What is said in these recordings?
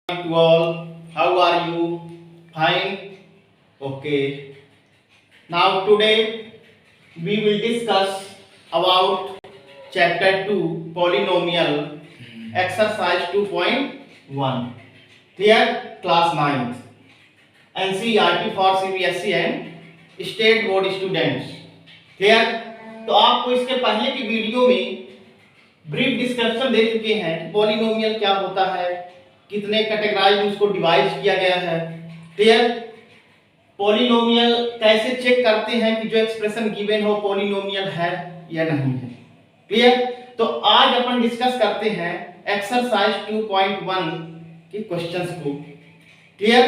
To all, how are you? Fine? Okay. Now today we will discuss about chapter 2 polynomial exercise 2.1. Clear? Class 9th. NCERT for CBSE and state board students. Clear? तो आपको इसके पहले की video में brief description दे चुके हैं कि polynomial क्या होता है, कितने कैटेगराइज में उसको डिवाइड किया गया है। क्लियर? पॉलिनोमियल कैसे चेक करते हैं कि जो एक्सप्रेशन गिवन हो पॉलिनोमियल है या नहीं है। क्लियर? तो आज अपन डिस्कस करते हैं एक्सरसाइज 2.1 के क्वेश्चंस को। क्लियर?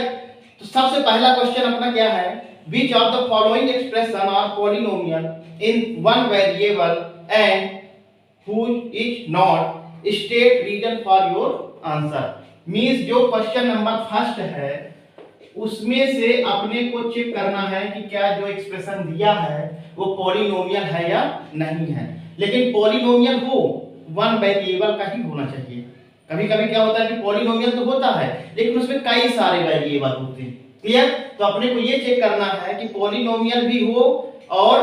तो सबसे पहला क्वेश्चन अपना क्या है, which of the following expression are polynomial in one variable and who is not state reason for your answer। Means जो क्वेश्चन नंबर फर्स्ट है उसमें से अपने को चेक करना है कि क्या जो एक्सप्रेशन दिया है वो पॉलिनोमियल है या नहीं है। लेकिन पॉलिनोमियल हो वन वेरिएबल का ही होना चाहिए। कभी कभी क्या होता है कि पॉलिनोमियल तो होता है लेकिन उसमें कई सारे वेरिएबल होते हैं। क्लियर? तो अपने को ये चेक करना है कि पॉलिनोमियल भी हो और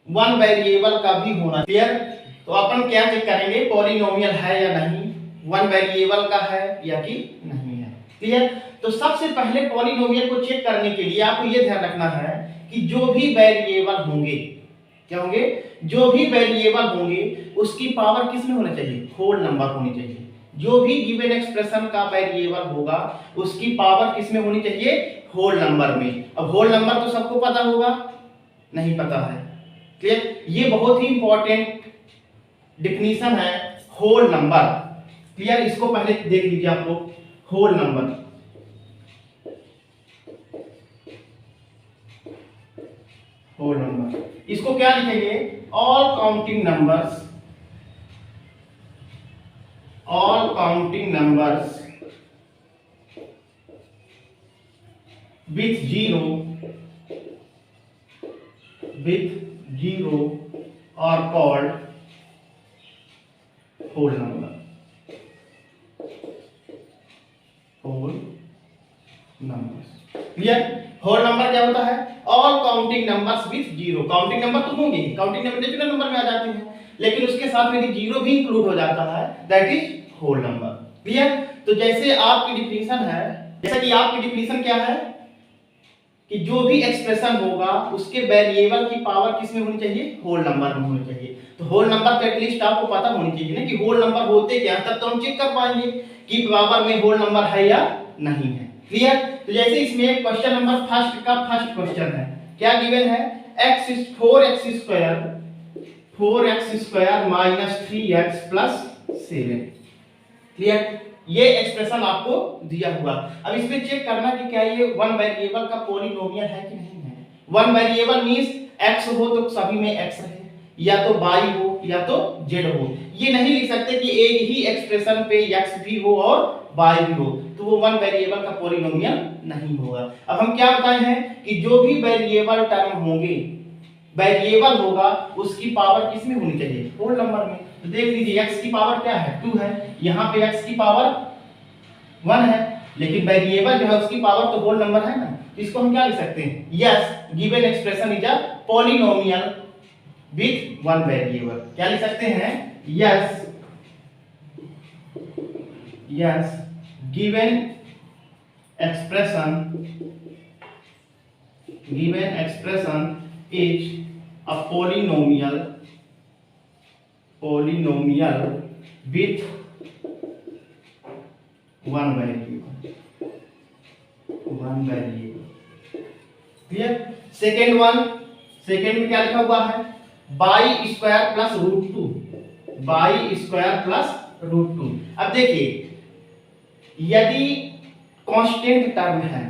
वन वेरिएबल का भी होना। क्लियर? तो अपन क्या चेक करेंगे, पॉलिनोमियल है या नहीं, वन वेरिएबल का है या कि नहीं है। क्लियर? तो सबसे पहले पॉलिनोमियल को चेक करने के लिए आपको ये ध्यान रखना है कि जो भी वेरिएबल होंगे, क्या होंगे, जो भी वेरिएबल होंगे उसकी पावर किस में होना चाहिए, होल नंबर होनी चाहिए। जो भी गिवन एक्सप्रेशन का वेरिएबल होगा उसकी पावर किस में होनी चाहिए, होल नंबर में। अब होल नंबर तो सबको पता होगा, नहीं पता है। क्लियर? ये बहुत ही इंपॉर्टेंट डिफिनीशन है होल नंबर। क्लियर? इसको पहले देख लीजिए आप लोग। होल नंबर, होल नंबर इसको क्या लिखेंगे, all counting numbers, all counting numbers with zero are called whole number. Whole number. Clear? Whole number क्या होता है, all counting numbers with zero. Counting number तो होंगे, काउंटिंग नंबर नेचुरल नंबर में आ जाते हैं, लेकिन उसके साथ में जीरो भी इंक्लूड हो जाता है, that is whole number. Clear? तो जैसे आपकी डिफिनीशन है, जैसा कि आपकी डिफिनीशन क्या है कि जो भी एक्सप्रेशन होगा उसके वेरिएबल की पावर किस में होनी चाहिए, होल नंबर में होनी चाहिए। तो होल नंबर तो एटलीस्ट आपको पता होनी चाहिए ना कि होल नंबर होते क्या, तब तो हम चेक कर पाएंगे कि पावर में होल नंबर है या नहीं है। क्लियर? तो जैसे इसमें क्वेश्चन नंबर फर्स्ट का फर्स्ट क्वेश्चन है, क्या गिवन है, x is 4x square minus 3x plus 7। Clear? ये एक्सप्रेशन आपको दिया हुआ। अब इसमें चेक करना कि क्या ये वन वेरिएबल का पॉलिनोमियल है कि नहीं है। वन वेरिएबल मींस x हो तो सभी में x है, या तो y हो या तो z हो। ये नहीं लिख सकते कि एक ही एक्सप्रेशन पे x भी हो और y भी हो, तो वो वन वेरिएबल का पॉलिनोमियल नहीं होगा। अब हम क्या बताए हैं कि जो भी वेरिएबल टर्म होंगे, वेरिएबल होगा उसकी पावर किस में होनी चाहिए, होल नंबर में। तो देख लीजिए x की पावर क्या है, 2 है, यहाँ पे x की पावर 1 है, लेकिन वेरिएबल जो है उसकी पावर तो होल नंबर है ना। तो इसको हम क्या लिख सकते हैं, yes given expression is a polynomial with one variable. क्या लिख सकते हैं, yes given expression is a polynomial with one variable। Clear? Second one, second में क्या लिखा हुआ है, y square plus root two, y square plus root two. अब देखिए यदि कांस्टेंट टर्म है,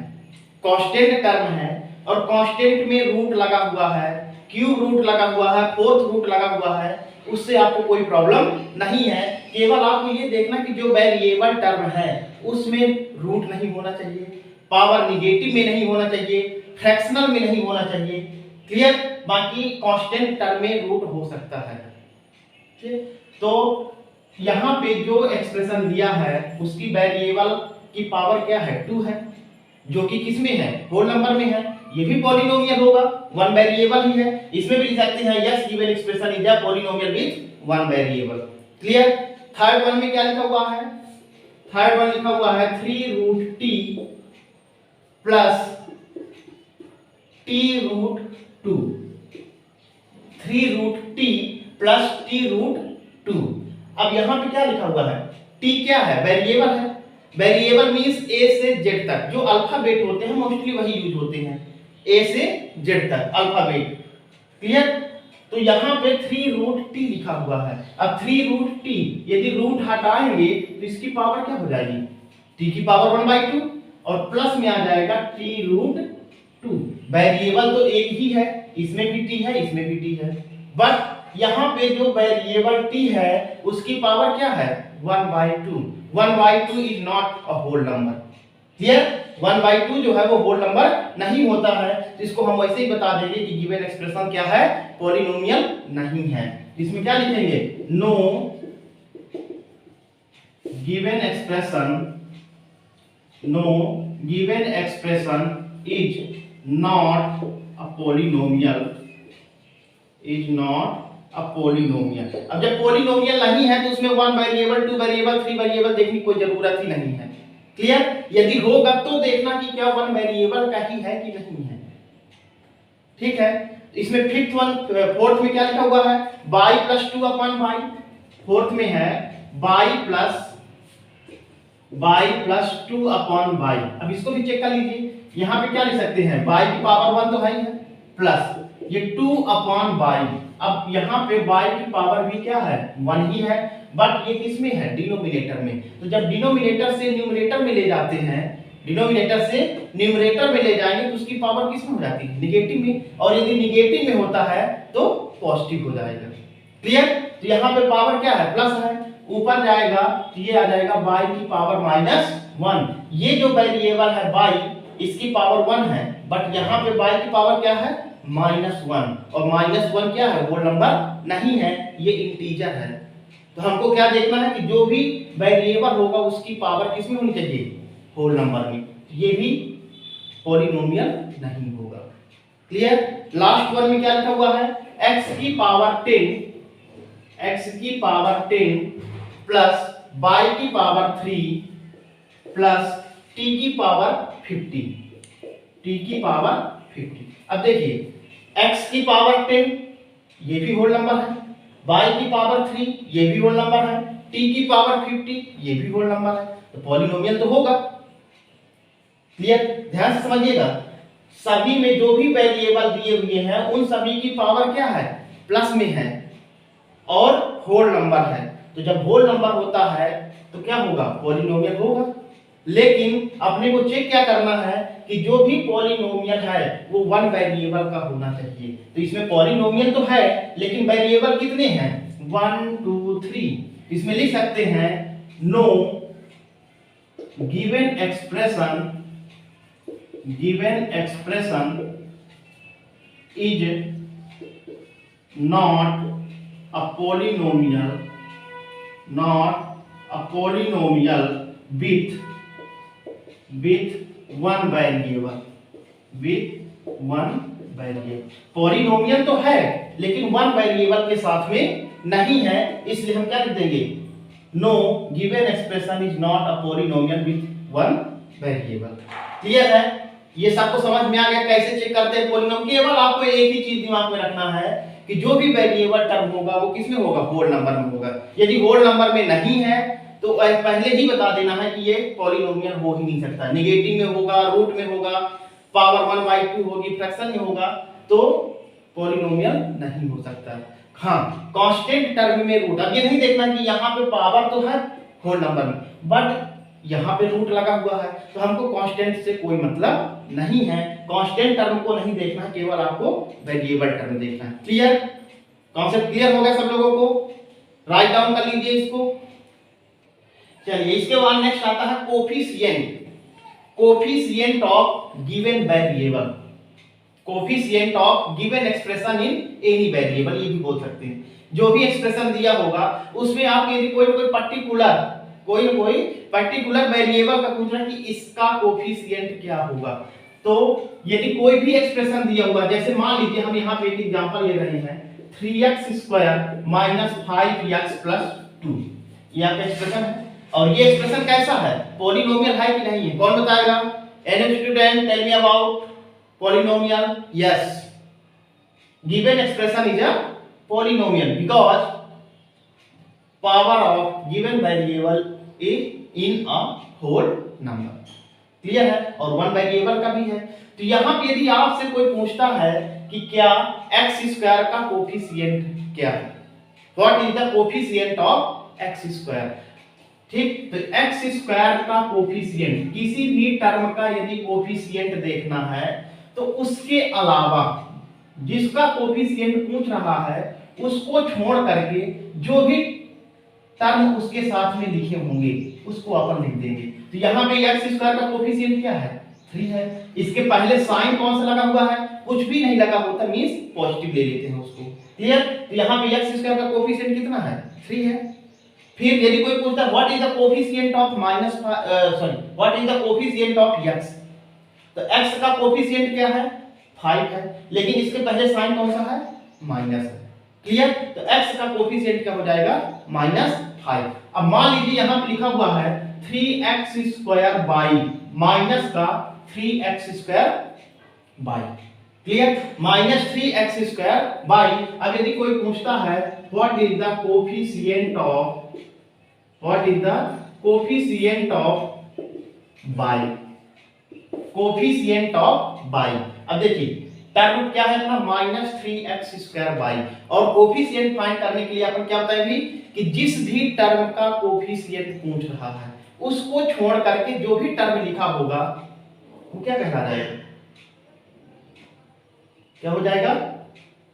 कांस्टेंट टर्म है और कांस्टेंट में रूट लगा हुआ है, क्यूब रूट लगा हुआ है, फोर्थ रूट लगा हुआ है, उससे आपको कोई प्रॉब्लम नहीं है। केवल आपको ये देखना कि जो वेरिएबल टर्म है उसमें रूट नहीं होना चाहिए, पावर निगेटिव में नहीं होना चाहिए, फ्रैक्शनल में नहीं होना चाहिए। क्लियर? बाकी कांस्टेंट टर्म में रूट हो सकता है। ठीक? तो यहाँ पे जो एक्सप्रेशन दिया है उसकी वेरिएबल की पावर क्या है 2 है, जो कि किस में है होल नंबर में है, ये भी पॉलिनोमियल होगा, वन वेरिएबल ही है। इसमें भी लिख सकते हैं yes given expression is a polynomial with one variable. Clear. Third one में क्या लिखा हुआ है, थर्ड वन लिखा हुआ है 3√t plus t√2, 3√t plus t√2। अब यहां पे क्या लिखा हुआ है, t क्या है वेरिएबल है, वेरिएबल मींस a से z तक, जो अल्फाबेट होते हैं मोस्टली वही यूज होते हैं, a से z तक अल्फाबेट। क्लियर। तो यहाँ पे 3√t लिखा हुआ है। अब 3√t यदि रूट हटाएंगे तो इसकी पावर क्या हो जाएगी, t की पावर 1/2 और प्लस में आ जाएगा t√2। वेरिएबल तो एक ही है, इसमें भी t है इसमें भी t है, बट यहाँ पे जो वेरिएबल t है उसकी पावर क्या है 1/2। 1/2 is not a whole number. Clear. 1/2 जो है वो होल नंबर नहीं होता है, तो इसको हम वैसे ही बता देंगे कि गिवन एक्सप्रेशन क्या है पॉलिनोमियल नहीं है। इसमें क्या लिखेंगे, no given expression, no given expression is not a polynomial, is not a polynomial. अब जब पॉलिनोमियल नहीं है तो उसमें 1 वेरिएबल 2 वेरिएबल 3 वेरिएबल देखने की कोई जरूरत ही नहीं है। क्लियर। यदि होगा तो देखना कि क्या 1 वेरिएबल का ही है कि नहीं है। ठीक है। इसमें फिफ्थ वन फोर्थ में क्या लिखा हुआ है y + 2 / y, फोर्थ में है y + 2 / y। अब इसको भी चेक कर लीजिए, यहां पे क्या लिख सकते हैं y की पावर 1 तो है ही है, प्लस ये 2 / y। अब यहाँ पे y की पावर भी क्या है 1 ही है, बट ये किस में है डिनोमिनेटर में। तो जब डिनोमिनेटर से न्यूमरेटर में ले जाते हैं, डिनोमिनेटर से न्यूमरेटर में ले जाएंगे तो उसकी पावर किस में हो जाती है निगेटिव में, और यदि निगेटिव में होता है तो पॉजिटिव हो जाएगा। क्लियर। तो यहाँ पे पावर क्या है प्लस है, ऊपर जाएगा तो ये आ जाएगा y की पावर -1। ये जो वेरिएबल है y इसकी पावर 1 है, बट यहाँ पे y की पावर क्या है -1, और -1 क्या है होल नंबर नहीं है, ये इंटीजर है। तो हमको क्या देखना है कि जो भी वेरिएबल होगा उसकी पावर किस में होनी चाहिए होल नंबर में, ये भी पॉलिनोमियल नहीं होगा। क्लियर। लास्ट वन में क्या लिखा हुआ है x की पावर 10, x की पावर 10 प्लस y की पावर 3 प्लस t की पावर 50, t की पावर 50। अब देखिए x की पावर 10 ये भी होल नंबर है, y की पावर 3 ये भी होल नंबर है, t की पावर 50 ये भी होल नंबर है, तो पॉलिनोमियल तो होगा। क्लियर। ध्यान से समझिएगा, सभी में जो भी वेरिएबल दिए हुए हैं उन सभी की पावर क्या है प्लस में है और होल नंबर है। तो जब होल नंबर होता है तो क्या होगा पॉलिनोमियल होगा। लेकिन अपने को चेक क्या करना है कि जो भी पॉलिनोमियल है वो 1 वेरिएबल का होना चाहिए। तो इसमें पॉलिनोमियल तो है लेकिन वेरिएबल कितने हैं 1 2 3। इसमें लिख सकते हैं no given expression is not a polynomial, with 1 variable, polynomial तो है लेकिन 1 वेरिएबल के साथ में नहीं है, इसलिए हम क्या लिख देंगे no given expression is not a polynomial with 1 variable. Clear है। ये सबको समझ में आ गया कैसे चेक करते हैं पॉलिनोमियल। केवल आपको एक ही चीज दिमाग में रखना है कि जो भी वेरिएबल टर्म होगा वो किस में होगा होल नंबर में होगा। यदि होल नंबर में नहीं है तो पहले ही बता देना है कि ये पॉलिनोमियल हो ही नहीं सकता, नेगेटिव में होगा, रूट में होगा, पावर 1/2 होगी, फ्रैक्शन में होगा, तो पॉलिनोमियल नहीं हो सकता। हाँ कांस्टेंट टर्म में रूट, अब ये नहीं देखना कि यहाँ पे पावर तो है होल नंबर में बट यहाँ पे रूट लगा हुआ है, तो हमको कांस्टेंट से कोई मतलब नहीं है। कांस्टेंट टर्म को नहीं देखना है, केवल आपको वेरिएबल टर्म देखना है। क्लियर। कॉन्सेप्ट क्लियर हो गया सब लोगों को। राइट डाउन कर लीजिए इसको। चलिए इसके बाद नेक्स्ट आता है coefficient of given variable, coefficient of given expression in any variable, ये भी बोल सकते हैं। जो भी एक्सप्रेशन दिया होगा उसमें आप यदि कोई पर्टिकुलर कोई ना कोई पर्टिकुलर वेरिएबल का पूछ रहा है कि इसका कोफिशिएंट क्या होगा। तो यदि कोई भी एक्सप्रेशन दिया हुआ, जैसे मान लीजिए हम यहाँ पे एक एग्जांपल ले रहे हैं 3x² माइनस 5x प्लस 2, ये आपका एक्सप्रेशन है। और ये एक्सप्रेशन कैसा है, पॉलिनोमियल है कि नहीं है, कौन बताएगा? Any student tell me about polynomial? Yes, given expression is a polynomial because power of given variable is in a whole number। Clear है? और वन वेरिएबल का भी है। तो यहाँ पे यदि आपसे कोई पूछता है कि क्या x² का कोफिशिएंट क्या है, what is the coefficient of x², ठीक, तो x² का कोफिशिएंट, किसी भी टर्म का यदि कोफिशिएंट देखना है तो उसके अलावा जिसका कोफिशिएंट पूछ रहा है उसको छोड़ करके जो भी टर्म उसके साथ में लिखे होंगे उसको अपन लिख देंगे। तो यहाँ पे x² का कोफिशिएंट क्या है, 3 है। इसके पहले साइन कौन सा लगा हुआ है, कुछ भी नहीं लगा होता, मींस पॉजिटिव ले लेते हैं उसको। क्लियर? तो यहाँ पे x² का कोफिशिएंट कितना है, 3 है। फिर यदि कोई पूछता है what is the coefficient of what is the coefficient of x, तो x का कोफिशिएंट क्या है, 5 है, लेकिन इसके पहले साइन कौन सा है, माइनस है। क्लियर? तो x का कोफिशिएंट क्या हो जाएगा, -5। अब मान लीजिए यहाँ पे लिखा हुआ है 3x² बाई माइनस का 3x² by. Clear? -3x² by. अब यदि कोई पूछता है what is the coefficient of by, coefficient of by. अब देखिए टर्म क्या है अपना, -3x² बाई, और कोफिशिएंट फाइंड करने के लिए अपन क्या बताए भी कि जिस भी टर्म का कोफिशिएंट पूछ रहा है उसको छोड़ करके जो भी टर्म लिखा होगा वो क्या कहला जाएगा, क्या हो जाएगा,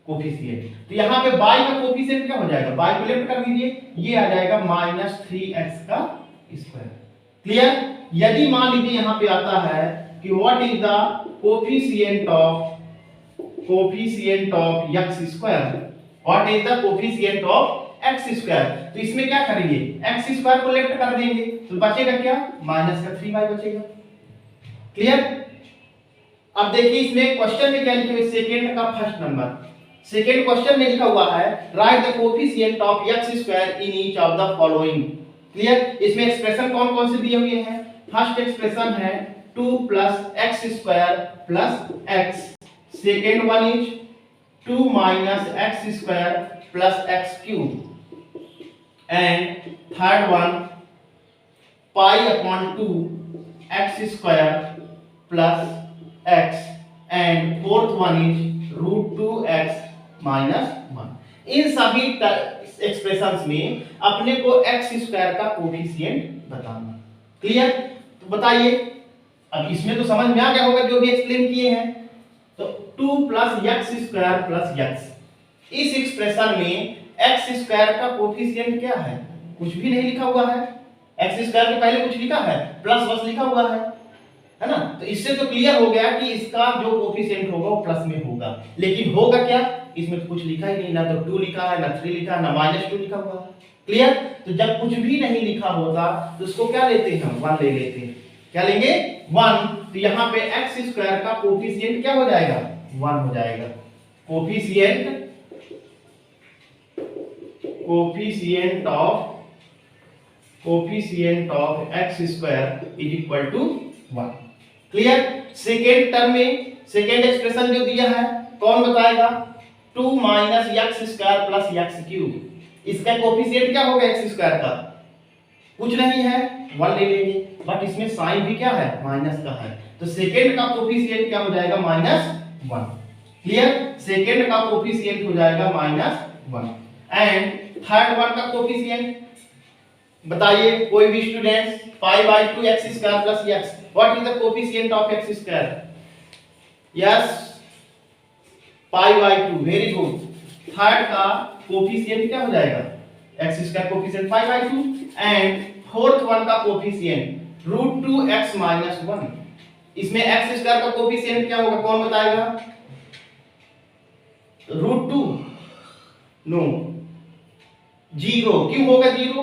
कोफिशिएंट। तो यहाँ पे बाई का कोफिशिएंट क्या हो जाएगा, बाई को लेफ्ट कर दीजिए, ये आ जाएगा -3x²। क्लियर? यदि मान लीजिए यहाँ पे आता है कि what is the coefficient of x², what is the coefficient of x², तो इसमें क्या करेंगे, x² को लेफ्ट कर देंगे तो बचेगा क्या, -3y बचेगा। क्लियर? अब देखिए इसमें क्वेश्चन में क्या लिखे हुए, सेकंड का फर्स्ट नंबर, सेकंड क्वेश्चन में लिखा हुआ है right the coefficient of x² in each of the following. Clear? इसमें एक्सप्रेशन कौन कौन से दिए हुए हैं, फर्स्ट एक्सप्रेशन है 2 + x² + x, second one is 2 - x² + x³ and third one pi/2 x² + x and fourth one is √2x - 1। इन सभी expressions में अपने को x² का कोफिशिएंट बताना। क्लियर? तो बताइए, अब इसमें तो समझ में आ गया होगा जो भी एक्सप्लेन किए हैं। तो 2 + x² + x, इस एक्सप्रेशन में x² का कोफिशिएंट क्या है, कुछ भी नहीं लिखा हुआ है, x² के पहले कुछ लिखा है, प्लस बस लिखा हुआ है ना। तो इससे तो क्लियर हो गया कि इसका जो कोफिशिएंट होगा वो प्लस में होगा, लेकिन होगा क्या, इसमें तो कुछ लिखा ही नहीं, ना तो 2 लिखा है, ना 3 लिखा है, ना -2 लिखा हुआ है। क्लियर? तो जब कुछ भी नहीं लिखा होता तो उसको क्या लेते हैं, हम 1 ले लेते हैं। क्या लेंगे, 1। तो यहाँ पे x² का कोफिशिएंट क्या हो जाएगा, 1 हो जाएगा। Coefficient of x² = 1। Clear? Second term में सेकेंड एक्सप्रेशन जो दिया है कौन बताएगा, 2 - x² + x³, इसका कोफिशिएंट क्या होगा x² का, कुछ नहीं है, 1 ले लेंगे, बट इसमें साइन भी क्या है, माइनस का है, तो सेकेंड का कोफिशिएंट क्या हो जाएगा, -1। क्लियर? सेकेंड का कोफिशिएंट हो जाएगा -1 एंड थर्ड वन का कोफिशिएंट बताइए कोई भी students, pi/2 x² + x, what is the coefficient of x², yes, pi/2, very good. Third का कोफिशिएंट क्या हो जाएगा, x² coefficient pi/2 and fourth one का कोफिशिएंट √2x - 1। इसमें x² का कोफिशिएंट क्या होगा, कौन बताएगा, √2, नो, 0। क्यों होगा 0,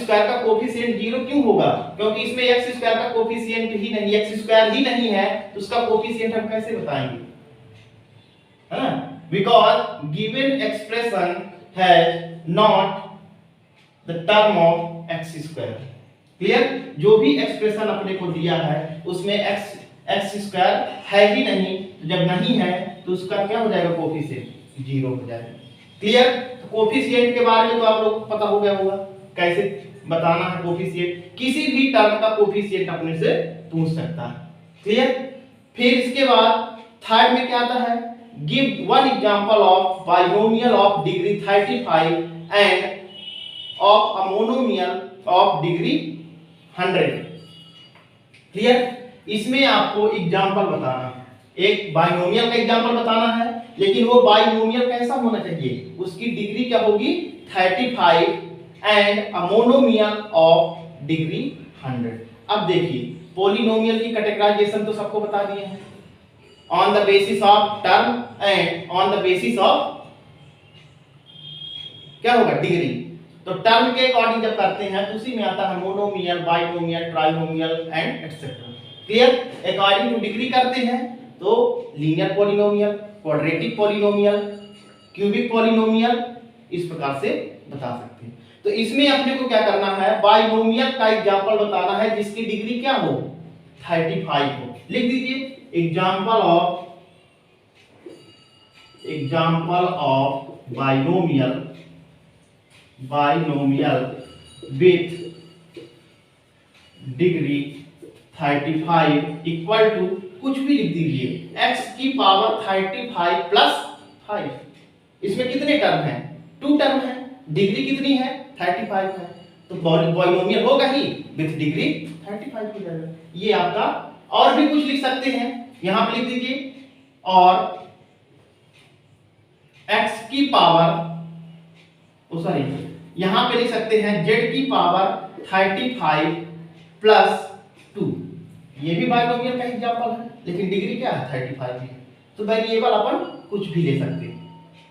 स्क्वायर का कोफिशिएंट 0 क्यों होगा? क्योंकि इसमें एक्स स्क्वायर का कोफिशिएंट ही नहीं, एक्स स्क्वायर ही नहीं है, तो उसका कोफिशिएंट हम कैसे बताएंगे, है ना? Because given expression has not the term of x square. Clear? जो भी एक्सप्रेशन अपने को दिया है उसमें एक्स स्क्वायर है ही नहीं, तो जब नहीं है तो उसका क्या हो जाएगा, कोफिशिएंट 0 हो जाएगा। क्लियर? तो कोफिशिएंट के बारे में तो आप लोग को पता हो गया होगा कैसे बताना है कोफिशिएंट, किसी भी टर्म का कोफिशिएंट अपने से पूछ सकता है। क्लियर? फिर इसके बाद थर्ड में क्या आता है, give one example of binomial of degree 35 end of a monomial of degree 100। Clear? इसमें आपको एग्जांपल बताना है, एक बाइनोमियल का एग्जांपल बताना है, लेकिन वो बाइनोमियल कैसा होना चाहिए, उसकी डिग्री क्या होगी 35 and a monomial of degree 100। अब देखिए पॉलिनोमियल की कैटेगराइजेशन तो सबको बता दिए हैं, on the basis of term and on the basis of क्या होगा, डिग्री। तो टर्म के अकॉर्डिंग जब करते हैं तो उसी में आता है monomial, binomial, trinomial and etcetera. Clear? According two degree करते हैं तो linear polynomial, quadratic polynomial, cubic polynomial, इस प्रकार से बता सकते हैं। तो इसमें अपने को क्या करना है, बाइनोमियल का एग्जांपल बताना है जिसकी डिग्री क्या हो, 35 हो। लिख दीजिए example of binomial with degree 35 equal to कुछ भी लिख दीजिए, x की पावर 35 प्लस 5। इसमें कितने टर्म हैं, 2 टर्म हैं, डिग्री कितनी है 35 है, तो बाइनोमियल होगा ही विथ डिग्री 35 हो जाएगा। ये आपका, और भी कुछ लिख सकते हैं, यहां पे लिख दीजिए, और x की पावर सॉरी यहां पे लिख सकते हैं z की पावर 35 प्लस 2। ये भी बाइनोमियल का एग्जांपल है, लेकिन डिग्री क्या है 35 है, तो वेरिएबल अपन कुछ भी ले सकते हैं।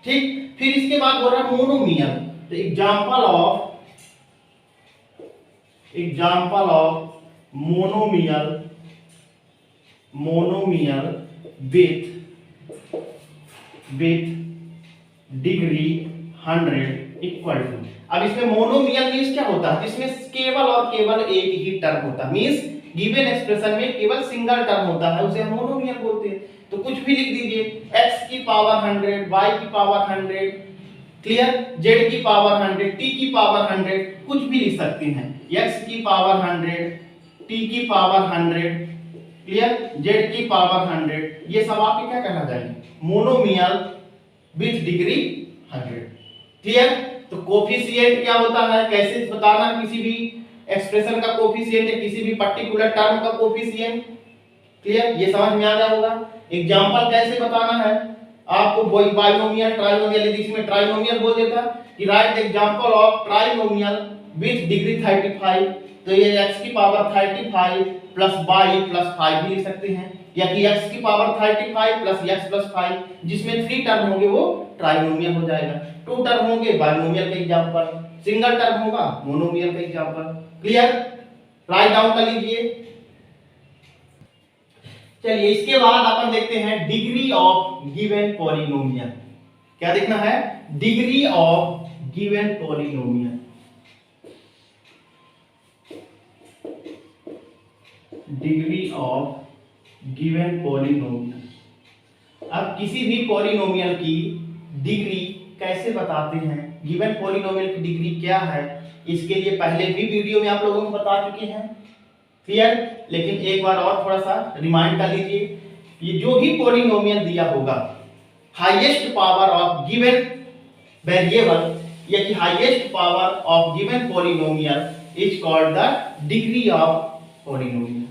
ठीक? फिर इसके बाद बोल रहा है मोनोमियल, तो example of monomial with degree 100 equal to. अब इसमें मोनोमियल मींस क्या होता है, जिसमें केवल और केवल एक ही टर्म होता है, मींस गिवन एक्सप्रेशन में केवल सिंगल टर्म होता है, उसे हम मोनोमियल बोलते हैं। तो कुछ भी लिख दीजिए, x की पावर 100, y की पावर 100, क्लियर, z की पावर 100, t की पावर 100, कुछ भी लिख सकते हैं, x की पावर 100, t की पावर 100, क्लियर, z की पावर 100, ये सब आपके क्या कहना जाएंगे, मोनोमियल विथ डिग्री 100। क्लियर? तो कोफिशिएंट क्या होता है, कैसे बताना किसी भी एक्सप्रेशन का कोफिशिएंट या किसी भी पर्टिकुलर टर्म का कोफिशिएंट। क्लियर? ये समझ में आ गया होगा। एग्जांपल कैसे बताना है आपको, बाइनोमियल, ट्राइनोमियल, इसमें ट्राइनोमियल बोल देता कि right example of trinomial with degree 35, तो ये x की पावर 35 प्लस y प्लस 5 भी लिख सकते हैं, या कि x की पावर 35 प्लस x प्लस 5, जिसमें 3 टर्म होंगे वो ट्राइनोमियल हो जाएगा, 2 टर्म होंगे बाइनोमियल का एग्जांपल, सिंगल टर्म होगा मोनोमियल का एग्जांपल। क्लियर? राइट डाउन कर लीजिए। चलिए इसके बाद अपन देखते हैं डिग्री ऑफ गिवन पॉलिनोमियल। क्या देखना है, degree of given polynomial. Degree of given polynomial. अब किसी भी पॉलिनोमियल की डिग्री कैसे बताते हैं, गिवन पॉलिनोमियल की डिग्री क्या है, इसके लिए पहले भी वीडियो में आप लोगों को बता चुके हैं। क्लियर? लेकिन एक बार और थोड़ा सा रिमाइंड कर लीजिए, ये जो भी पॉलिनोमियल दिया होगा, highest power of given variable या कि highest power of given polynomial is called the degree of polynomial.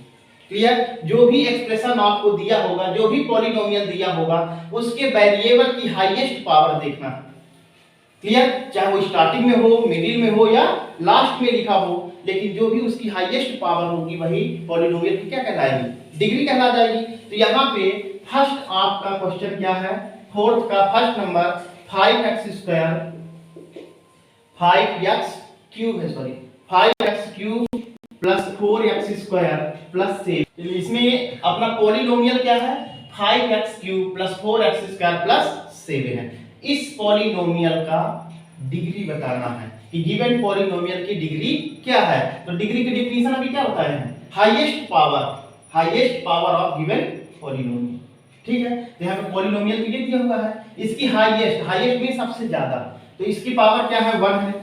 Clear? जो भी एक्सप्रेशन आपको दिया होगा, जो भी पॉलिनोमियल दिया होगा, उसके वेरिएबल की हाईएस्ट पावर देखना। क्लियर? चाहे वो स्टार्टिंग में हो, मिडिल में हो या लास्ट में लिखा हो, लेकिन जो भी उसकी हाईएस्ट पावर होगी वही पॉलिनोमियल की क्या कहलाएगी, डिग्री कहला जाएगी। तो यहाँ पे फर्स्ट आपका क्वेश्चन क्या है, फोर्थ का फर्स्ट नंबर 5x² 5x³ है, sorry 5x³ plus 4x² plus 7। इसमें अपना पॉलिनोमियल क्या है? 5x³ प्लस 4x² प्लस 7 है। इस पॉलिनोमियल का डिग्री बताना है कि गिवन पॉलिनोमियल की डिग्री क्या है। तो डिग्री की डिफिनीशन अभी क्या होता है? Highest power of given polynomial. ठीक है, तो यहाँ पे पॉलिनोमियल तो ये दिया हुआ है, इसकी हाईएस्ट में सबसे ज्यादा, तो इसकी पावर क्या है? 1 है,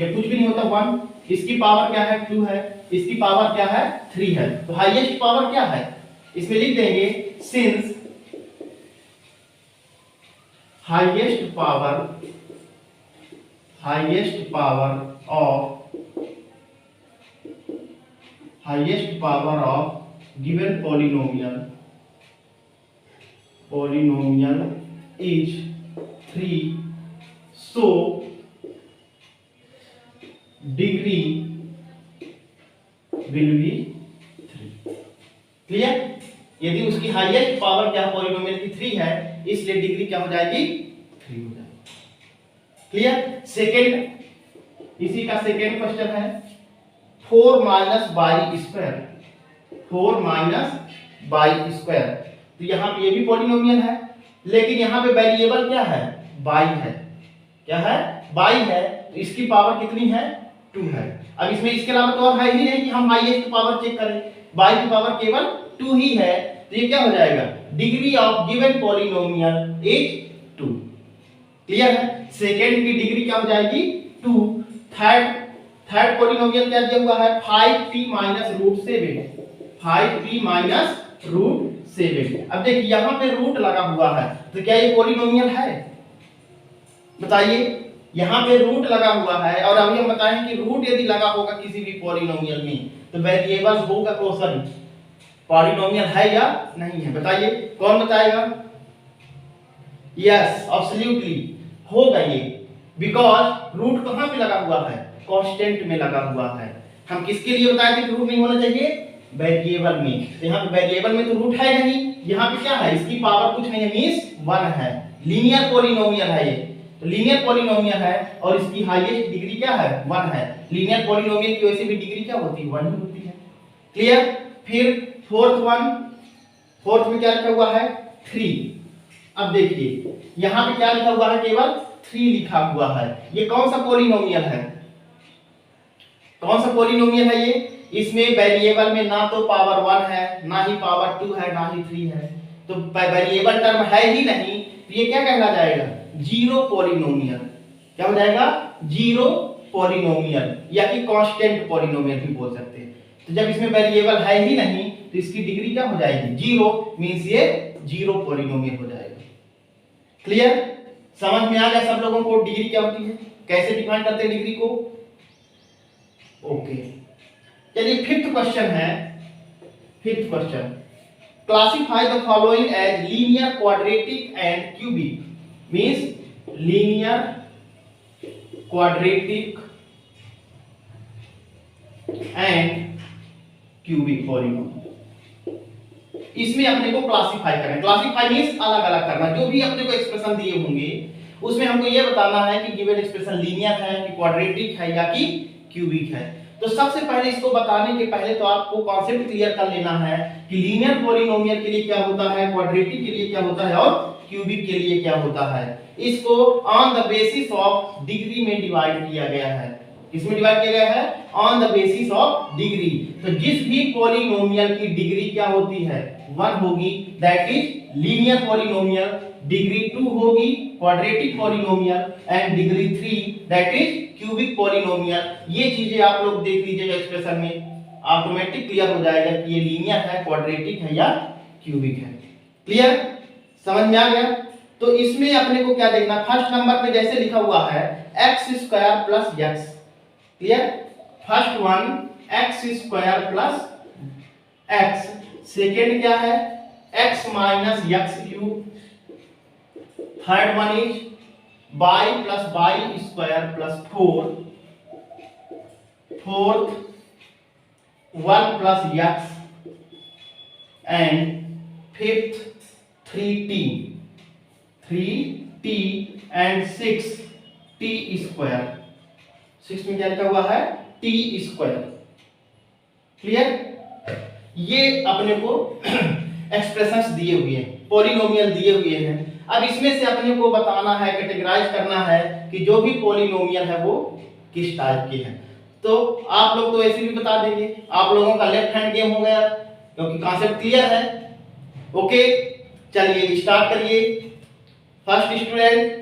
या कुछ भी नहीं होता 1। इसकी पावर क्या है? 2 है। इसकी पावर क्या है? 3 है। तो हाईएस्ट पावर क्या है? इसमें लिख देंगे since highest power of given polynomial is 3, so degree will be 3। Clear? यदि उसकी हाईएस्ट पावर क्या पॉलिनोमियल की 3 है, इसलिए डिग्री क्या हो जाएगी? 3 हो जाएगी। क्लियर? सेकंड, इसी का सेकंड क्वेश्चन है 4 माइनस बाई स्क्वायर। तो यहाँ पे ये भी पॉलिनोमियल है, लेकिन यहाँ पे वेरिएबल क्या है? बाई है। क्या है? बाई है। तो इसकी पावर कितनी है? 2 है। अब इसमें इसके अलावा तो और है ही नहीं कि हम हाईएस्ट पावर चेक करें। बाई की पावर केवल 2 ही है, तो ये क्या हो जाएगा? Degree of given polynomial is 2। Clear है? सेकेंड की डिग्री क्या हो जाएगी? 2। थर्ड पॉलिनोमियल क्या दिया हुआ है? 5p minus root 7। अब देखिए यहाँ पे रूट लगा हुआ है, तो क्या ये पॉलिनोमियल है? बताइए, यहाँ पे रूट लगा हुआ है, और अभी हम बताएं कि रूट यदि लगा होगा किसी भी पॉलिनोमियल में तो वेरिएबल होगा क्वेश्चन पॉलिनोमियल है या नहीं है? बताइए, कौन बताएगा? यस, एब्सोल्युटली होगा ये, बिकॉज रूट कहाँ पे लगा हुआ है? कांस्टेंट में लगा हुआ है। हम किसके लिए बताए थे कि रूट नहीं होना चाहिए? वेरिएबल में। तो यहाँ पे वेरिएबल में तो रूट है नहीं, यहाँ पे क्या है? इसकी पावर कुछ नहीं है, मींस 1 है। लीनियर पॉलिनोमियल है ये, तो लीनियर पॉलिनोमियल है और इसकी हाईएस्ट डिग्री क्या है? 1 है। लीनियर पॉलिनोमियल की वैसे भी डिग्री क्या होती है? 1 ही होती है। क्लियर? फिर फोर्थ में क्या लिखा हुआ है? 3। अब देखिए यहाँ पे क्या लिखा हुआ है? केवल 3 लिखा हुआ है। ये कौन सा पॉलिनोमियल है? कौन सा पॉलिनोमियल है ये? इसमें वेरिएबल में ना तो पावर 1 है, ना ही पावर 2 है, ना ही 3 है, तो वेरिएबल टर्म है ही नहीं, तो ये क्या कहला जाएगा? Zero polynomial. क्या हो जाएगा? जीरो पॉलिनोमियल, या कि कांस्टेंट पॉलिनोमियल भी बोल सकते हैं। तो जब इसमें वेरिएबल है ही नहीं तो इसकी डिग्री क्या हो जाएगी? जीरो, मींस ये जीरो पॉलिनोमियल हो जाएगा। क्लियर? समझ में आ गया सब लोगों को डिग्री क्या होती है, कैसे डिफाइन करते हैं डिग्री को? ओके, चलिए फिफ्थ क्वेश्चन है। Fifth question, classify the following as linear, quadratic and cubic. Means linear, quadratic and cubic polynomial. इसमें अपने को क्लासिफाई करना है। क्लासिफाई मींस अलग अलग करना। जो भी अपने को एक्सप्रेशन दिए होंगे उसमें हमको यह बताना है कि गिवन एक्सप्रेशन लीनियर है कि क्वाड्रेटिक है या कि क्यूबिक है। तो सबसे पहले इसको बताने के पहले तो आपको कॉन्सेप्ट क्लियर कर लेना है कि लीनियर पॉलिनोमियल के लिए क्या होता है, क्वाड्रेटिक के लिए क्या होता है और क्यूबिक के लिए क्या होता है। इसको on the basis of degree में डिवाइड किया गया है। किसमें डिवाइड किया गया है? On the basis of degree. तो जिस भी पॉलिनोमियल की डिग्री क्या होती है? 1 होगी, that is linear polynomial. Degree 2 होगी quadratic polynomial, and degree 3 that is cubic polynomial. ये चीजें आप लोग देख लीजिएगा एक्सप्रेशन में, ऑटोमेटिक क्लियर हो जाएगा कि ये लीनियर है, क्वाड्रेटिक है या क्यूबिक है। क्लियर? समझ में आ गया? तो इसमें अपने को क्या देखना? फर्स्ट नंबर पे जैसे लिखा हुआ है x² plus x। Clear? First one x² plus x। Second क्या है? x minus x³। Third one is by plus by square plus 4। Fourth 1 plus x, and fifth 3t and 6t square. 6 में क्या लिखा हुआ है? t²। क्लियर? ये अपने को एक्सप्रेशंस दिए हुए हैं, पॉलिनोमियल दिए हुए हैं। अब इसमें से अपने को बताना है, कैटेगराइज करना है कि जो भी पॉलिनोमियल है वो किस टाइप के हैं। तो आप लोग तो ऐसे भी बता देंगे, आप लोगों का लेफ्ट हैंड गेम हो गया, क्योंकि कॉन्सेप्ट क्लियर है। ओके, चलिए स्टार्ट करिए। फर्स्ट स्टूडेंट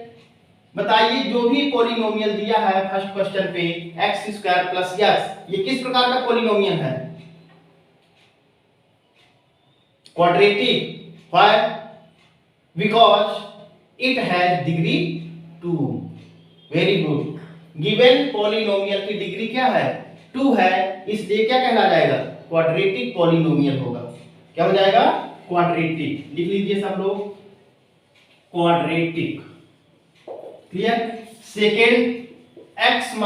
बताइए, जो भी पॉलिनोमियल दिया है फर्स्ट क्वेश्चन पे x² + x, ये किस प्रकार का पॉलिनोमियल है? Quadratic. Why? Because it has degree 2। Very good. Given polynomial की डिग्री क्या है? 2 है, इसलिए क्या कहला जाएगा? क्वाड्रेटिक पॉलिनोमियल होगा। क्या हो जाएगा? क्वाड्रेटिक। लिख लीजिए सब लोग, quadratic. Clear? Second, x -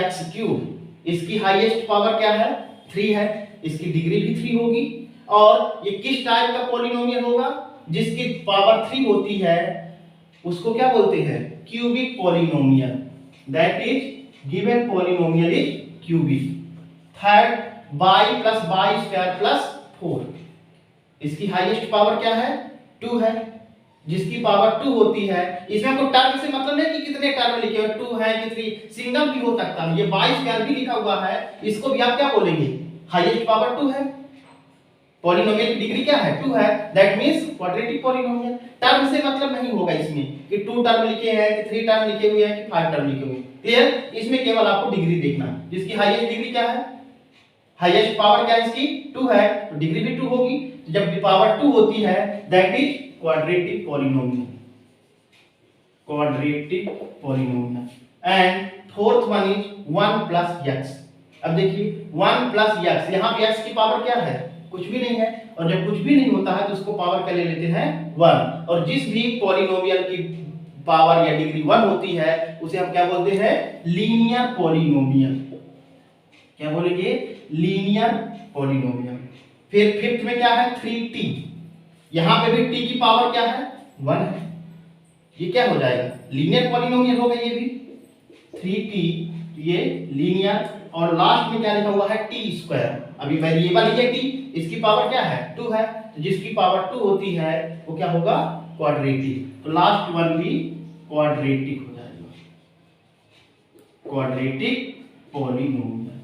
x³, इसकी हाईएस्ट पावर क्या है? 3 है, इसकी डिग्री भी 3 होगी। और ये किस टाइप का पॉलिनोमियल होगा? जिसकी पावर 3 होती है उसको क्या बोलते हैं? Cubic polynomial. That is given polynomial is cubic. Third, y + y² + 4, इसकी हाईएस्ट पावर क्या है? 2 है, जिसकी पावर 2 होती है। इसमें कोई टर्म से मतलब नहीं कि कितने टर्म लिखे हुए, 2 है कि 3, सिंगल भी हो सकता है। ये y² भी लिखा हुआ है, इसको भी आप क्या बोलेंगे? हाईएस्ट पावर 2 है, पॉलिनोमियल की डिग्री क्या है? 2 है, that means quadratic polynomial. Term से मतलब नहीं होगा इसमें कि 2 टर्म लिखे हैं कि 3 टर्म लिखे हुए हैं कि 5 टर्म लिखे हुए हैं। क्लियर? इसमें केवल आपको डिग्री देखना है। जिसकी हाईएस्ट डिग्री क्या है? हाईएस्ट पावर क्या है इसकी? 2 है, तो डिग्री भी 2 होगी। जब पावर 2 होती है that is quadratic polynomial. Quadratic polynomial. And fourth one is 1 + x। अब देखिए 1 + x, यहां पे x की पावर क्या है? कुछ भी नहीं है, और जब कुछ भी नहीं होता है तो उसको पावर क्या ले लेते हैं? 1। और जिस भी पॉलिनोमियल की पावर या डिग्री 1 होती है उसे हम क्या बोलते हैं? Linear polynomial. क्या बोलेंगे? Linear polynomial. फिर फिफ्थ में क्या है? 3t, यहां पे भी t की पावर क्या है? 1 है, ये क्या हो जाएगा? लीनियर पॉलिनोमियल होगा ये भी। 3t, ये लीनियर। और लास्ट में क्या लिखा हुआ है? t²। अभी वेरिएबल ही है t, इसकी पावर क्या है? 2 है, तो जिसकी पावर 2 होती है वो क्या होगा? क्वाड्रेटिक। तो लास्ट वन भी क्वाड्रेटिक हो जाएगा, क्वाड्रेटिक पॉलिनोमियल।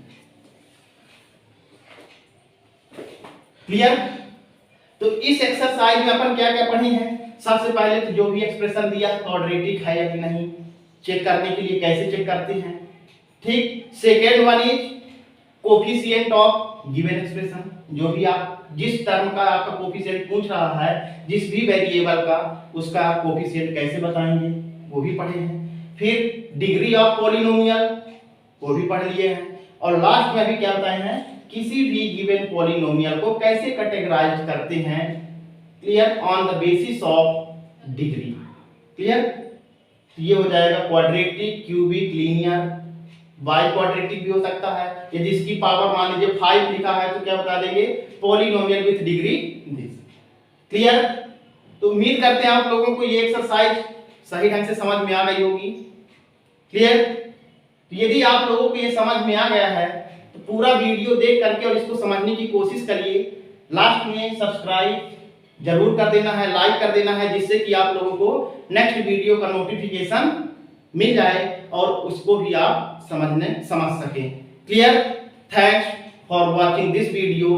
क्लियर? तो इस एक्सरसाइज में अपन क्या क्या पढ़े हैं? सबसे पहले तो जो भी एक्सप्रेशन दिया क्वाड्रेटिक है या कि नहीं, चेक करने के लिए कैसे चेक करते हैं। ठीक। Second one is coefficient of given expression. जो भी आप जिस टर्म का आपका कोफिशिएंट पूछ रहा है, जिस भी वेरिएबल का, उसका कोफिशिएंट कैसे बताएंगे वो भी पढ़े हैं। फिर डिग्री ऑफ पॉलिनोमियल वो भी पढ़ लिए हैं। और लास्ट में अभी क्या बताए हैं? किसी भी गिवन पॉलिनोमियल को कैसे कैटेगराइज करते हैं। Clear? On the basis of degree. Clear? ये हो जाएगा quadratic, cubic, linear. By quadratic भी हो सकता है। यदि इसकी पावर मान लीजिए 5 लिखा है तो क्या बता देंगे? Polynomial with degree this. Clear? तो उम्मीद करते हैं आप लोगों को ये एक्सरसाइज सही ढंग से समझ में आ गई होगी। क्लियर? तो यदि आप लोगों को ये समझ में आ गया है तो पूरा वीडियो देख करके और इसको समझने की कोशिश करिए। लास्ट में सब्सक्राइब जरूर कर देना है, लाइक कर देना है, जिससे कि आप लोगों को नेक्स्ट वीडियो का नोटिफिकेशन मिल जाए और उसको भी आप समझ सकें। Clear? Thanks for watching this video.